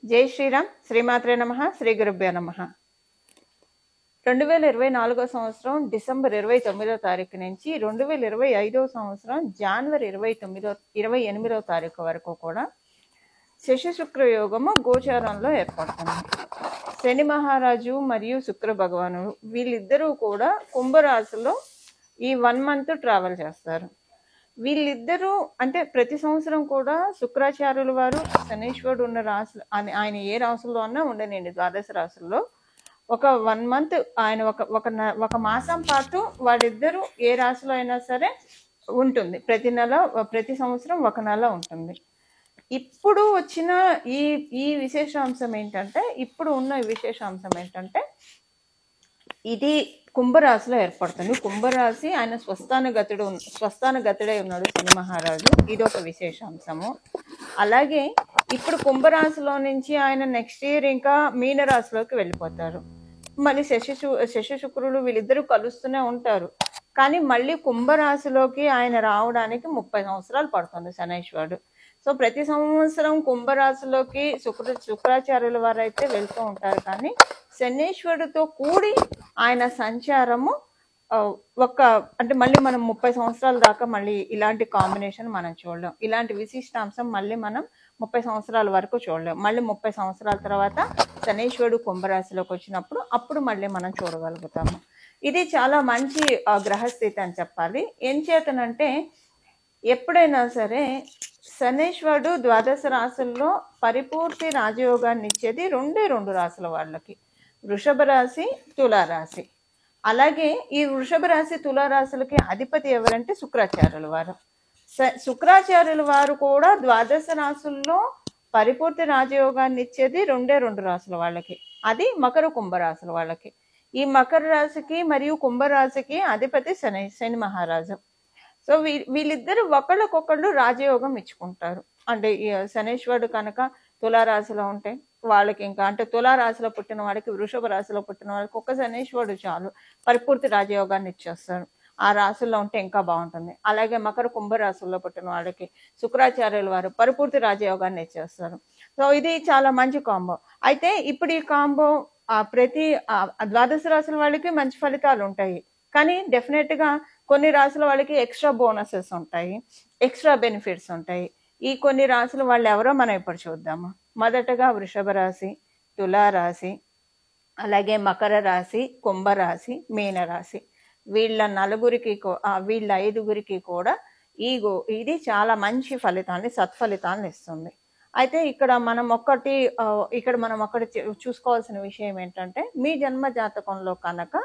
జై శ్రీరామ్. శ్రీమాత్రే నమః. శ్రీ గురుభ్యో నమః. 2024 సంవత్సరం డిసెంబర్ 29వ తారీఖు నుంచి 2025 సంవత్సరం జనవరి 28వ తారీఖు వరకు కూడా శశి శుక్ర యోగము గోచారంలో ఏర్పడుతుంది. శని మహారాజు మరియు శుక్ర భగవాను వీళ్ళిద్దరూ కూడా కుంభరాశిలో ఈ 1 మంత్ ట్రావెల్ చేస్తారు. వీళ్ళిద్దరూ అంటే ప్రతి సంవత్సరం కూడా శుక్రాచార్యుల వారు శనీశ్వరుడు ఉన్న రాశులు ఆయన ఏ రాశుల్లో అన్నా ఉండనండి, ద్వాదశ రాశుల్లో ఒక 1 మంత్ ఆయన ఒక మాసం పాటు వాళ్ళిద్దరూ ఏ రాశిలో అయినా సరే ఉంటుంది. ప్రతి సంవత్సరం ఒక నెల ఉంటుంది. ఇప్పుడు వచ్చిన ఈ విశేషాంశం ఏంటంటే ఇది కుంభరాశిలో ఏర్పడుతుంది. కుంభరాశి ఆయన స్వస్థాన గతుడై ఉన్నాడు శని మహారాజు. ఇది ఒక విశేషాంశము. అలాగే ఇప్పుడు కుంభరాశిలో నుంచి ఆయన నెక్స్ట్ ఇయర్ ఇంకా మీనరాశిలోకి వెళ్ళిపోతారు. మళ్ళీ శశి శుక్రులు వీళ్ళిద్దరూ కలుస్తూనే ఉంటారు. కానీ మళ్ళీ కుంభరాశిలోకి ఆయన రావడానికి 30 సంవత్సరాలు పడుతుంది శనైశ్వరుడు. సో ప్రతి సంవత్సరం కుంభరాశిలోకి శుక్రాచార్యుల వారు అయితే వెళ్తూ ఉంటారు. కానీ శనీశ్వరుడితో కూడి ఆయన సంచారము అంటే మళ్ళీ మనం 30 సంవత్సరాల దాకా మళ్ళీ ఇలాంటి కాంబినేషన్ మనం చూడలేం. ఇలాంటి విశిష్టాంశం మళ్ళీ మనం 30 సంవత్సరాల వరకు చూడలేం. మళ్ళీ 30 సంవత్సరాల తర్వాత శనీశ్వరుడు కుంభరాశిలోకి వచ్చినప్పుడు అప్పుడు మళ్ళీ మనం చూడగలుగుతాము. ఇది చాలా మంచి గ్రహస్థితి అని చెప్పాలి. ఏం చేతనంటే ఎప్పుడైనా సరే శనీశ్వరుడు ద్వాదశ రాశుల్లో పరిపూర్తి రాజయోగాన్ని ఇచ్చేది 2 రాశుల వాళ్ళకి, వృషభ రాశి, తులారాశి. అలాగే ఈ వృషభ రాశి, తులారాశులకి అధిపతి ఎవరంటే శుక్రాచార్యుల వారు. శుక్రాచార్యుల వారు కూడా ద్వాదశ రాశుల్లో పరిపూర్తి రాజయోగాన్ని ఇచ్చేది 2 రాశుల వాళ్ళకి, అది మకర కుంభరాశుల వాళ్ళకి. ఈ మకర రాశికి మరియు కుంభరాశికి అధిపతి శని మహారాజు. సో వీళ్ళిద్దరు ఒకళ్ళకొకళ్ళు రాజయోగం ఇచ్చుకుంటారు. అంటే శనీశ్వరుడు కనుక తులారాశిలో ఉంటే వాళ్ళకి ఇంకా అంటే తులారాశిలో పుట్టిన వాళ్ళకి, వృషభ రాశిలో పుట్టిన వాళ్ళకి ఒక్క శనీశ్వరుడు చాలు పరిపూర్తి రాజయోగాన్ని ఇచ్చేస్తారు. ఆ రాశుల్లో ఉంటే ఇంకా బాగుంటుంది. అలాగే మకర కుంభరాశుల్లో పుట్టిన వాళ్ళకి శుక్రాచార్యుల వారు పరిపూర్తి రాజయోగాన్ని ఇచ్చేస్తారు. సో ఇది చాలా మంచి కాంబో. అయితే ఇప్పుడు ఈ కాంబో ప్రతి ద్వాదశ రాశుల వాళ్ళకి మంచి ఫలితాలు ఉంటాయి. కానీ డెఫినెట్గా కొన్ని రాశుల వాళ్ళకి ఎక్స్ట్రా బోనసెస్ ఉంటాయి, ఎక్స్ట్రా బెనిఫిట్స్ ఉంటాయి. ఈ కొన్ని రాశుల వాళ్ళు ఎవరో మనం ఇప్పుడు చూద్దాము. మొదటగా వృషభ రాశి, తులారాశి, అలాగే మకర రాశి, కుంభరాశి, మీనరాశి. వీళ్ళ 5గురికి కూడా ఇది చాలా మంచి సత్ఫలితాన్ని ఇస్తుంది. అయితే ఇక్కడ మనం ఒక్కటి చూసుకోవాల్సిన విషయం ఏంటంటే మీ జన్మ జాతకంలో కనుక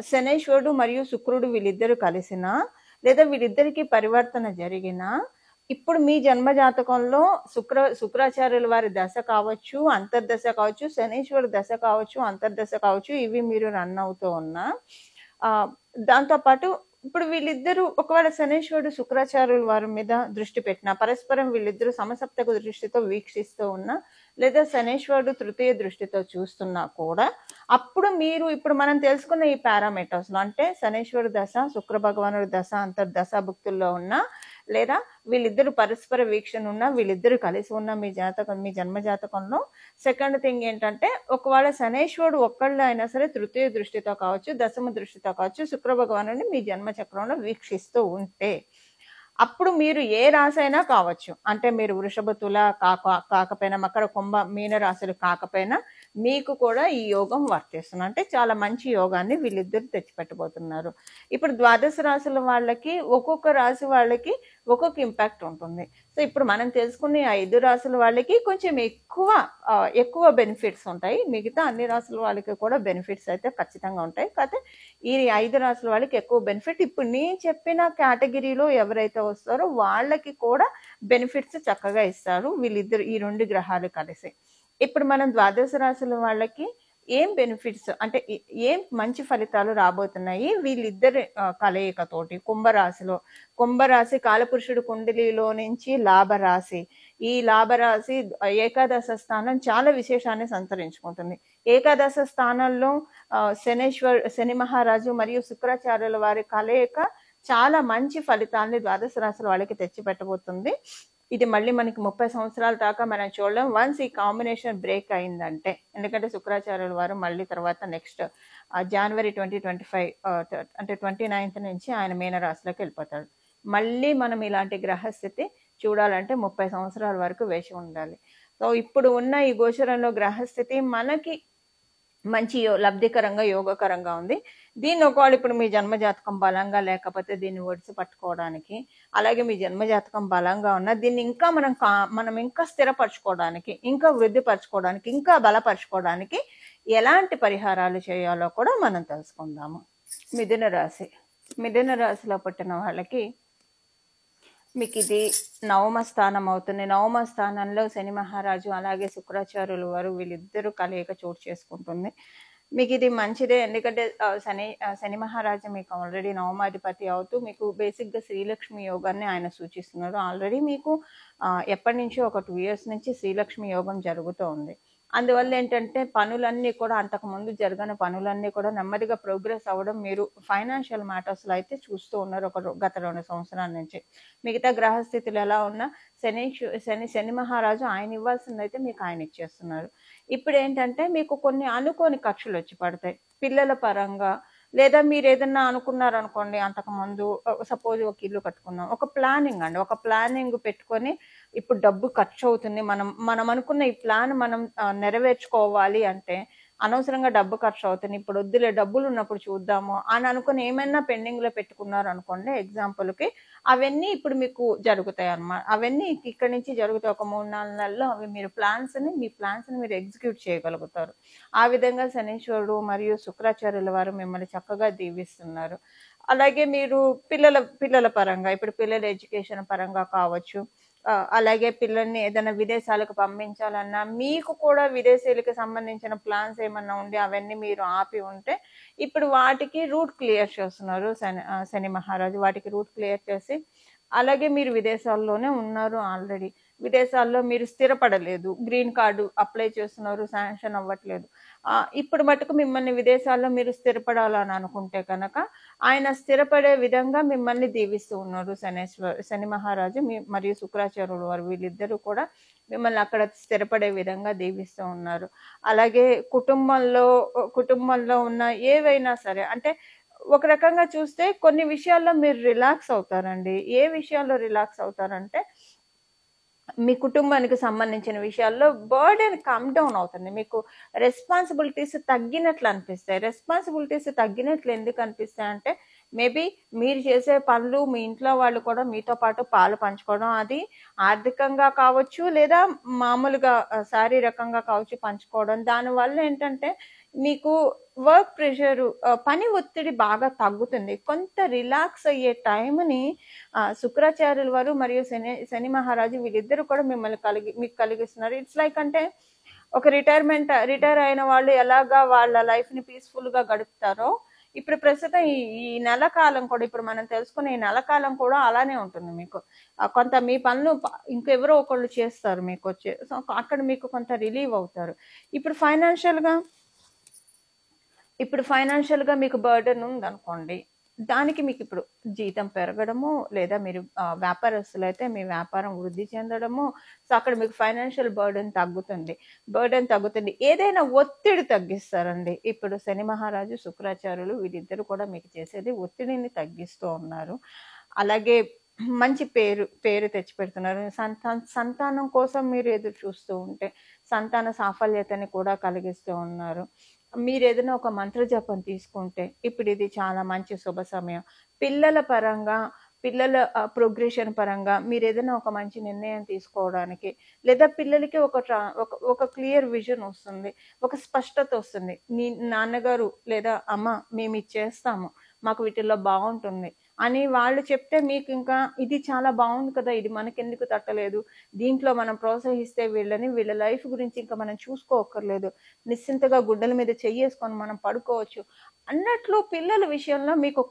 శనీశ్వరుడు మరియు శుక్రుడు వీళ్ళిద్దరు కలిసినా లేదా వీళ్ళిద్దరికి పరివర్తన జరిగినా ఇప్పుడు మీ జన్మ జాతకంలో శుక్రాచార్యుల వారి దశ కావచ్చు, అంతర్దశ కావచ్చు, శనీశ్వరుడు దశ కావచ్చు, అంతర్దశ కావచ్చు, ఇవి మీరు రన్ అవుతూ ఉన్నా దాంతోపాటు ఇప్పుడు వీళ్ళిద్దరూ ఒకవేళ శనీశ్వరుడు శుక్రాచార్యుల వారి మీద దృష్టి పెట్టినా, పరస్పరం వీళ్ళిద్దరూ సమసప్తక దృష్టితో వీక్షిస్తూ ఉన్నా లేదా శనీశ్వరుడు తృతీయ దృష్టితో చూస్తున్నా కూడా ఇప్పుడు మనం తెలుసుకున్న ఈ పారామీటర్స్ లో అంటే శనీశ్వరుడు దశ, శుక్ర భగవానుడు దశ అంతర్దశ భుక్తుల్లో ఉన్నా లేదా వీళ్ళిద్దరు పరస్పర వీక్షణ ఉన్నా, వీళ్ళిద్దరు కలిసి ఉన్న మీ జన్మ జాతకంలో సెకండ్ థింగ్ ఏంటంటే ఒకవేళ శనీశ్వరుడు ఒక్కళ్ళు అయినా సరే తృతీయ దృష్టితో కావచ్చు, దశమ దృష్టితో కావచ్చు శుక్ర భగవానుడిని మీ జన్మ చక్రంలో వీక్షిస్తూ ఉంటే అప్పుడు మీరు ఏ రాశి అయినా కావచ్చు, అంటే మీరు వృషభ, తుల కాకపోయినా, మకర, కుంభ, మీన రాశులు కాకపోయినా మీకు కూడా ఈ యోగం వర్తిస్తుంది. అంటే చాలా మంచి యోగాన్ని వీళ్ళిద్దరు తెచ్చిపెట్టబోతున్నారు. ఇప్పుడు ద్వాదశ రాశుల వాళ్ళకి ఒక్కొక్క రాశి వాళ్ళకి ఒక్కొక్క ఇంపాక్ట్ ఉంటుంది. సో ఇప్పుడు మనం తెలుసుకునే 5 రాశుల వాళ్ళకి కొంచెం ఎక్కువ బెనిఫిట్స్ ఉంటాయి. మిగతా అన్ని రాశుల వాళ్ళకి కూడా బెనిఫిట్స్ అయితే ఖచ్చితంగా ఉంటాయి. కాకపోతే ఈ 5 రాశుల వాళ్ళకి ఎక్కువ బెనిఫిట్. ఇప్పుడు నేను చెప్పిన కేటగిరీలో ఎవరైతే వస్తారో వాళ్ళకి కూడా బెనిఫిట్స్ చక్కగా ఇస్తారు వీళ్ళిద్దరు, ఈ 2 గ్రహాలు కలిసి. ఇప్పుడు మనం ద్వాదశ రాశుల వాళ్ళకి ఏం బెనిఫిట్స్ అంటే ఏం మంచి ఫలితాలు రాబోతున్నాయి వీళ్ళిద్దరి కలయికతోటి. కుంభరాశి కాలపురుషుడు కుండలిలో నుంచి లాభరాశి. ఈ లాభరాశి ఏకాదశ స్థానం చాలా విశేషాన్ని సంతరించుకుంటుంది. ఏకాదశ స్థానంలో శని మహారాజు మరియు శుక్రాచార్యుల వారి కలయిక చాలా మంచి ఫలితాన్ని ద్వాదశ రాశుల వాళ్ళకి తెచ్చిపెట్టబోతుంది. ఇది మళ్ళీ మనకి 30 సంవత్సరాల దాకా మనం చూడలేం. వన్స్ ఈ కాంబినేషన్ బ్రేక్ అయిందంటే, ఎందుకంటే శుక్రాచార్యుల వారు మళ్ళీ తర్వాత నెక్స్ట్ జనవరి 2025 అంటే 29th నుంచి ఆయన మీనరాశిలోకి వెళ్ళిపోతాడు. మళ్ళీ మనం ఇలాంటి గ్రహస్థితి చూడాలంటే 30 సంవత్సరాల వరకు వేచి ఉండాలి. సో ఇప్పుడు ఉన్న ఈ గోచరంలో గ్రహస్థితి మనకి మంచి లబ్ధికరంగా యోగకరంగా ఉంది. దీన్ని ఒకవేళ ఇప్పుడు మీ జన్మజాతకం బలంగా లేకపోతే దీన్ని ఒడిసి పట్టుకోవడానికి, అలాగే మీ జన్మజాతకం బలంగా ఉన్న దీన్ని ఇంకా మనం ఇంకా స్థిరపరచుకోవడానికి, ఇంకా వృద్ధిపరచుకోవడానికి, ఇంకా బలపరచుకోవడానికి ఎలాంటి పరిహారాలు చేయాలో కూడా మనం తెలుసుకుందాము. మిథున రాశి. మిథున రాశిలో పుట్టిన వాళ్ళకి మీకు ఇది నవమ స్థానం అవుతుంది. నవమ స్థానంలో శని మహారాజు అలాగే శుక్రాచార్యులు వారు వీళ్ళిద్దరూ కలయిక చోటు చేసుకుంటుంది. మీకు ఇది మంచిదే, ఎందుకంటే శని మహారాజు మీకు ఆల్రెడీ నవమాధిపతి అవుతూ మీకు బేసిక్గా శ్రీలక్ష్మి యోగాన్ని ఆయన సూచిస్తున్నారు. ఆల్రెడీ మీకు ఎప్పటి నుంచో ఒక 2 years నుంచి శ్రీలక్ష్మి యోగం జరుగుతూ ఉంది. అందువల్ల ఏంటంటే పనులన్నీ కూడా అంతకుముందు జరగని పనులన్నీ కూడా నెమ్మదిగా ప్రోగ్రెస్ అవ్వడం మీరు ఫైనాన్షియల్ మ్యాటర్స్లో అయితే చూస్తూ ఉన్నారు గత 2 సంవత్సరాల నుంచి. మిగతా గ్రహస్థితులు ఎలా ఉన్నా శని మహారాజు ఆయన ఇవ్వాల్సింది అయితే మీకు ఆయన ఇచ్చేస్తున్నారు. ఇప్పుడు ఏంటంటే మీకు కొన్ని అనుకోని ఖర్చులు వచ్చి పడతాయి పిల్లల పరంగా, లేదా మీరు ఏదన్నా అనుకున్నారనుకోండి, అంతకుముందు సపోజ్ ఒక ఇల్లు కట్టుకున్నాం, ఒక ప్లానింగ్ పెట్టుకొని ఇప్పుడు డబ్బు ఖర్చు అవుతుంది, మనం అనుకున్న ఈ ప్లాన్ మనం నెరవేర్చుకోవాలి అంటే అనవసరంగా డబ్బు ఖర్చు అవుతుంది, ఇప్పుడు వద్దులే డబ్బులు ఉన్నప్పుడు చూద్దాము అని అనుకుని ఏమైనా పెండింగ్లో పెట్టుకున్నారు అనుకోండి ఎగ్జాంపుల్కి, అవన్నీ ఇప్పుడు మీకు జరుగుతాయి అన్నమాట. అవన్నీ ఇక్కడి నుంచి జరుగుతాయి. ఒక 3-4 నెలల్లో అవి మీ ప్లాన్స్ని మీరు ఎగ్జిక్యూట్ చేయగలుగుతారు. ఆ విధంగా శనీశ్వరుడు మరియు శుక్రాచార్యుల వారు మిమ్మల్ని చక్కగా దీవిస్తున్నారు. అలాగే మీరు పిల్లల పరంగా, ఇప్పుడు పిల్లల ఎడ్యుకేషన్ పరంగా కావచ్చు, అలాగే పిల్లల్ని ఏదైనా విదేశాలకు పంపించాలన్నా, మీకు కూడా విదేశీయులకు సంబంధించిన ప్లాన్స్ ఏమన్నా ఉండి అవన్నీ మీరు ఆపి ఉంటే ఇప్పుడు వాటికి రూట్ క్లియర్ చేస్తున్నారు శని మహారాజు. వాటికి రూట్ క్లియర్ చేసి, అలాగే మీరు విదేశాల్లోనే ఉన్నారు, ఆల్రెడీ విదేశాల్లో మీరు స్థిరపడలేదు, గ్రీన్ కార్డు అప్లై చేస్తున్నారు, శాంక్షన్ అవ్వట్లేదు, ఇప్పుడు మటుకు మిమ్మల్ని విదేశాల్లో మీరు స్థిరపడాలని అనుకుంటే కనుక ఆయన స్థిరపడే విధంగా మిమ్మల్ని దీవిస్తూ ఉన్నారు శని మహారాజు మరియు శుక్రాచార్యులు వారు. వీళ్ళిద్దరూ కూడా మిమ్మల్ని అక్కడ స్థిరపడే విధంగా దీవిస్తూ ఉన్నారు. అలాగే కుటుంబంలో ఉన్న ఏవైనా సరే, అంటే ఒక రకంగా చూస్తే కొన్ని విషయాల్లో మీరు రిలాక్స్ అవుతారండి. ఏ విషయాల్లో రిలాక్స్ అవుతారంటే మీ కుటుంబానికి సంబంధించిన విషయాల్లో బర్డెన్ కమ్ డౌన్ అవుతుంది. మీకు రెస్పాన్సిబిలిటీస్ తగ్గినట్లు అనిపిస్తాయి. రెస్పాన్సిబిలిటీస్ తగ్గినట్లు ఎందుకు అనిపిస్తాయి అంటే, మేబీ మీరు చేసే పనులు మీ ఇంట్లో వాళ్ళు కూడా మీతో పాటు పాలు పంచుకోవడం, అది ఆర్థికంగా కావచ్చు లేదా మామూలుగా శారీరకంగా కావచ్చు పంచుకోవడం. దానివల్ల ఏంటంటే మీకు వర్క్ ప్రెషర్, పని ఒత్తిడి బాగా తగ్గుతుంది. కొంత రిలాక్స్ అయ్యే టైంని శుక్రాచార్యుల వారు మరియు శని మహారాజు వీళ్ళిద్దరు కూడా మీకు కలిగిస్తున్నారు. ఇట్స్ లైక్ అంటే ఒక రిటైర్ అయిన వాళ్ళు ఎలాగా వాళ్ళ లైఫ్ని పీస్ఫుల్గా గడుపుతారో, ఇప్పుడు ప్రస్తుతం ఈ నెల కాలం కూడా, ఇప్పుడు మనం తెలుసుకునే ఈ నెల కాలం కూడా అలానే ఉంటుంది. మీకు కొంత మీ పనులు ఇంకెవరో ఒకళ్ళు చేస్తారు మీకు వచ్చే, సో అక్కడ మీకు కొంత రిలీవ్ అవుతారు. ఇప్పుడు ఫైనాన్షియల్గా మీకు బర్డెన్ ఉందనుకోండి, దానికి మీకు ఇప్పుడు జీతం పెరగడము, లేదా మీరు వ్యాపారస్తులు అయితే మీ వ్యాపారం వృద్ధి చెందడము, సో అక్కడ మీకు ఫైనాన్షియల్ బర్డెన్ తగ్గుతుంది. ఏదైనా ఒత్తిడి తగ్గిస్తారండి. ఇప్పుడు శని మహారాజు శుక్రాచార్యులు వీళ్ళిద్దరు కూడా మీకు చేసేది ఒత్తిడిని తగ్గిస్తూ ఉన్నారు. అలాగే మంచి పేరు తెచ్చిపెడుతున్నారు. సంతానం కోసం మీరు ఎదురు చూస్తూ ఉంటే సంతాన సాఫల్యతని కూడా కలిగిస్తూ ఉన్నారు. మీరు ఏదైనా ఒక మంత్ర జపం తీసుకుంటే ఇప్పుడు ఇది చాలా మంచి శుభ సమయం. పిల్లల ప్రోగ్రెషన్ పరంగా మీరు ఏదైనా ఒక మంచి నిర్ణయం తీసుకోవడానికి, లేదా పిల్లలకి ఒక క్లియర్ విజన్ వస్తుంది, ఒక స్పష్టత వస్తుంది. నీ నాన్నగారు లేదా అమ్మ మేము ఇది చేస్తాము, మాకు వీటిల్లో బాగుంటుంది అని వాళ్ళు చెప్తే మీకు ఇంకా ఇది చాలా బాగుంది కదా, ఇది మనకెందుకు తట్టలేదు, దీంట్లో మనం ప్రోత్సహిస్తే వీళ్ళ లైఫ్ గురించి ఇంకా మనం చూసుకోక్కర్లేదు, నిశ్చింతగా గుడ్డల మీద చెయ్యేసుకొని మనం పడుకోవచ్చు అన్నట్లు పిల్లల విషయంలో మీకు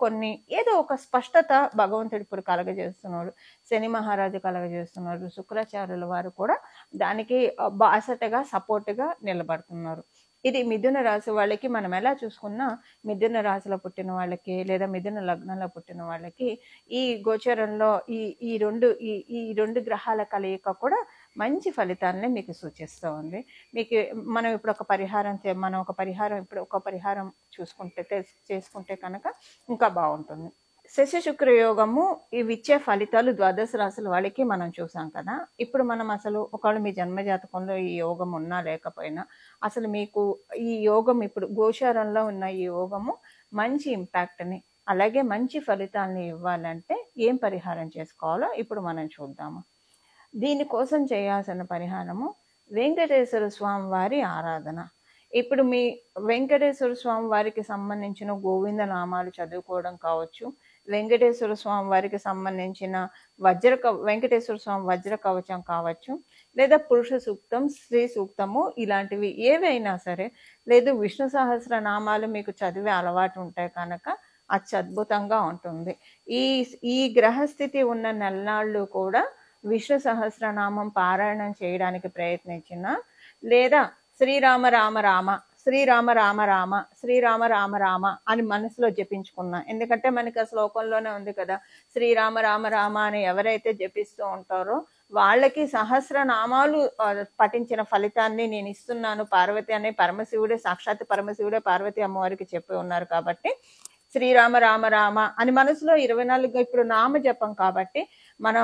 ఏదో ఒక స్పష్టత భగవంతుడు ఇప్పుడు కలగజేస్తున్నాడు, శని మహారాజు కలగజేస్తున్నారు. శుక్రాచార్యుల వారు కూడా దానికి బాసటగా సపోర్ట్గా నిలబడుతున్నారు. ఇది మిథున రాశి వాళ్ళకి మనం ఎలా చూసుకున్నా మిథున రాశిలో పుట్టిన వాళ్ళకి లేదా మిథున లగ్నంలో పుట్టిన వాళ్ళకి ఈ గోచరంలో ఈ రెండు గ్రహాల కలయిక కూడా మంచి ఫలితాలని మీకు సూచిస్తూ ఉంది. మీకు మనం ఇప్పుడు ఒక పరిహారం చేసుకుంటే కనుక ఇంకా బాగుంటుంది. శశి శుక్ర యోగము ఇవి ఇచ్చే ఫలితాలు ద్వాదశ రాశుల వాళ్ళకి మనం చూసాం కదా. ఇప్పుడు మనం అసలు ఒకవేళ మీ జన్మజాతకంలో ఈ యోగం ఉన్నా లేకపోయినా అసలు మీకు ఈ యోగం ఇప్పుడు గోచారంలో ఉన్న ఈ యోగము మంచి ఇంపాక్ట్ని అలాగే మంచి ఫలితాలని ఇవ్వాలంటే ఏం పరిహారం చేసుకోవాలో ఇప్పుడు మనం చూద్దాము. దీనికోసం చేయాల్సిన పరిహారము వెంకటేశ్వర స్వామి వారి ఆరాధన. ఇప్పుడు మీ వెంకటేశ్వర స్వామి వారికి సంబంధించిన గోవింద నామాలు చదువుకోవడం కావచ్చు, వెంకటేశ్వర స్వామి వారికి సంబంధించిన వెంకటేశ్వర స్వామి వజ్ర కవచం కావచ్చు, లేదా పురుష సూక్తం, స్త్రీ సూక్తము ఇలాంటివి ఏవైనా సరే, లేదు విష్ణు సహస్ర నామాలు మీకు చదివే అలవాటు ఉంటే కనుక అత్యద్భుతంగా ఉంటుంది. ఈ గ్రహస్థితి ఉన్న నెలనాళ్ళు కూడా విష్ణు సహస్రనామం పారాయణం చేయడానికి ప్రయత్నించిన, లేదా శ్రీరామ రామ రామ శ్రీరామ రామ రామ శ్రీరామ రామ రామ అని మనసులో జపించుకున్నా. ఎందుకంటే మనకి ఆ శ్లోకంలోనే ఉంది కదా, శ్రీరామ రామ రామ అని ఎవరైతే జపిస్తూ ఉంటారో వాళ్ళకి సహస్రనామాలు పఠించిన ఫలితాన్ని నేను ఇస్తున్నాను పార్వతి అనే సాక్షాత్ పరమశివుడే పార్వతి అమ్మవారికి చెప్పి ఉన్నారు. కాబట్టి శ్రీరామ రామ రామ అని మనసులో 24 ఇప్పుడు నామ జపం కాబట్టి మనం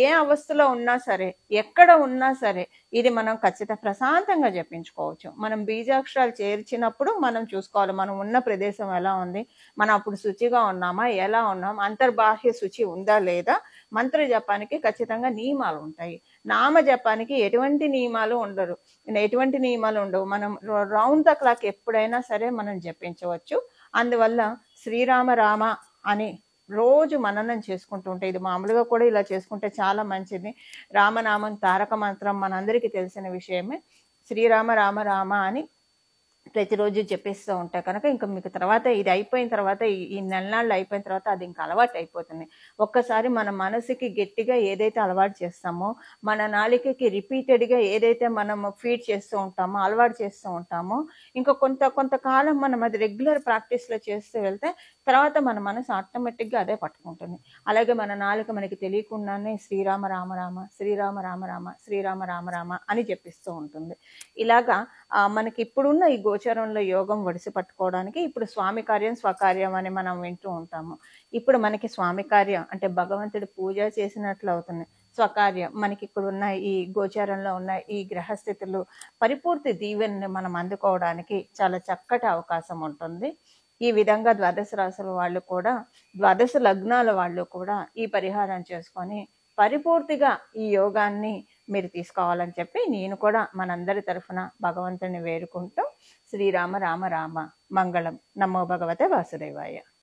ఏ అవస్థలో ఉన్నా సరే, ఎక్కడ ఉన్నా సరే ఇది మనం ఖచ్చితంగా ప్రశాంతంగా జపించుకోవచ్చు. మనం బీజాక్షరాలు చేర్చినప్పుడు మనం చూసుకోవాలి మనం ఉన్న ప్రదేశం ఎలా ఉంది, మనం అప్పుడు శుచిగా ఉన్నామా, ఎలా ఉన్నాం, అంతర్బాహ్య శుచి ఉందా లేదా. మంత్ర జపానికి ఖచ్చితంగా నియమాలు ఉంటాయి, నామ జపానికి ఎటువంటి నియమాలు ఉండవు. మనం రౌండ్ ద క్లాక్ ఎప్పుడైనా సరే మనం జపించవచ్చు. అందువల్ల శ్రీరామ రామ అని రోజు మననం చేసుకుంటూ ఉంటే, ఇది మామూలుగా కూడా ఇలా చేసుకుంటే చాలా మంచిది. రామనామం తారక మంత్రం మనందరికీ తెలిసిన విషయమే. శ్రీరామ రామ రామ అని ప్రతిరోజు చెప్పేస్తూ ఉంటాయి కనుక ఇంకా మీకు తర్వాత ఇది అయిపోయిన తర్వాత ఈ నెలనాళ్ళు అయిపోయిన తర్వాత అది ఇంకా అలవాటు అయిపోతుంది. ఒక్కసారి మన మనసుకి గట్టిగా ఏదైతే అలవాటు చేస్తామో, మన నాలికకి రిపీటెడ్గా ఏదైతే మనం ఫీడ్ చేస్తూ ఉంటామో, అలవాటు చేస్తూ ఉంటామో, ఇంకా కొంతకాలం మనం అది రెగ్యులర్ ప్రాక్టీస్లో చేస్తూ వెళ్తే తర్వాత మన మనసు ఆటోమేటిక్గా అదే పట్టుకుంటుంది. అలాగే మన నాలుక మనకి తెలియకుండానే శ్రీరామ రామ రామ శ్రీరామ రామ రామ శ్రీరామ రామ రామ అని చెప్పిస్తూ ఉంటుంది. ఇలాగా మనకి ఇప్పుడున్న ఈ గోచరంలో యోగం ఒడిసి పట్టుకోవడానికి ఇప్పుడు స్వామి కార్యం స్వకార్యం అని మనం వింటూ ఉంటాము. ఇప్పుడు మనకి స్వామి కార్యం అంటే భగవంతుడి పూజ చేసినట్లు అవుతుంది. స్వకార్యం మనకి ఇక్కడ ఉన్న ఈ గోచారంలో ఉన్న ఈ గ్రహస్థితులు పరిపూర్తి దీవెనని మనం అందుకోవడానికి చాలా చక్కటి అవకాశం ఉంటుంది. ఈ విధంగా ద్వాదశ రాశుల వాళ్ళు కూడా, ద్వాదశ లగ్నాల వాళ్ళు కూడా ఈ పరిహారం చేసుకొని పరిపూర్తిగా ఈ యోగాన్ని మీరు తీసుకోవాలని చెప్పి నేను కూడా మనందరి తరఫున భగవంతుని వేడుకుంటూ శ్రీరామ రామ రామ మంగళం. నమో భగవతే వాసుదేవాయ.